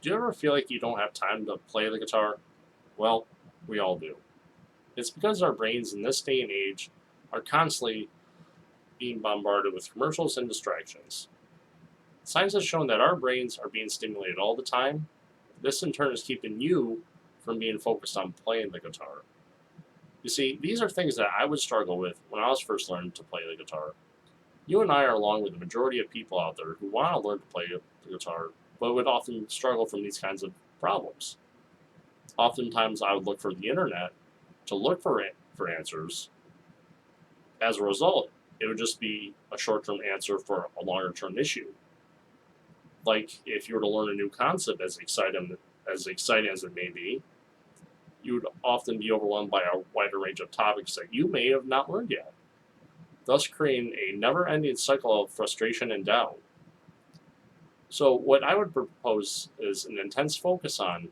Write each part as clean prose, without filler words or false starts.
Do you ever feel like you don't have time to play the guitar? Well, we all do. It's because our brains in this day and age are constantly being bombarded with commercials and distractions. Science has shown that our brains are being stimulated all the time. This in turn is keeping you from being focused on playing the guitar. You see, these are things that I would struggle with when I was first learning to play the guitar. You and I are along with the majority of people out there who want to learn to play the guitar, but would often struggle from these kinds of problems. Oftentimes, I would look for the internet to look for answers. As a result, it would just be a short-term answer for a longer-term issue. Like if you were to learn a new concept, as exciting as it may be, you would often be overwhelmed by a wider range of topics that you may have not learned yet, thus creating a never-ending cycle of frustration and doubt. So, what I would propose is an intense focus on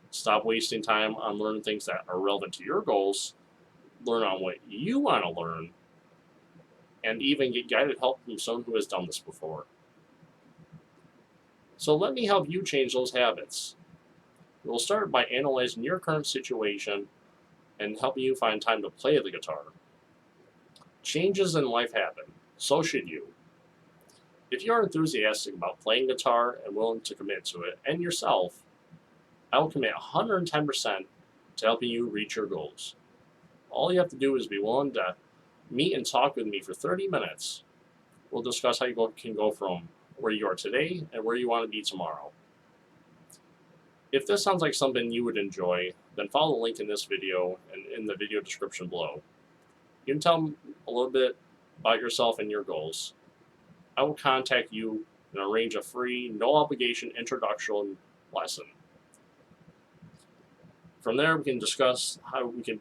stop wasting time on learning things that are relevant to your goals, learn on what you want to learn, and even get guided help from someone who has done this before. So, let me help you change those habits. We'll start by analyzing your current situation and helping you find time to play the guitar. Changes in life happen, so should you. If you are enthusiastic about playing guitar and willing to commit to it and yourself, I will commit 110% to helping you reach your goals. All you have to do is be willing to meet and talk with me for 30 minutes. We'll discuss how you can go from where you are today and where you want to be tomorrow. If this sounds like something you would enjoy, then follow the link in this video and in the video description below. You can tell them a little bit about yourself and your goals. I will contact you and arrange a free, no obligation introduction lesson. From there, we can discuss how we can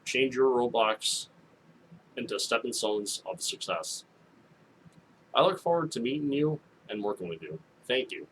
change your roadblocks into stepping stones of success. I look forward to meeting you and working with you. Thank you.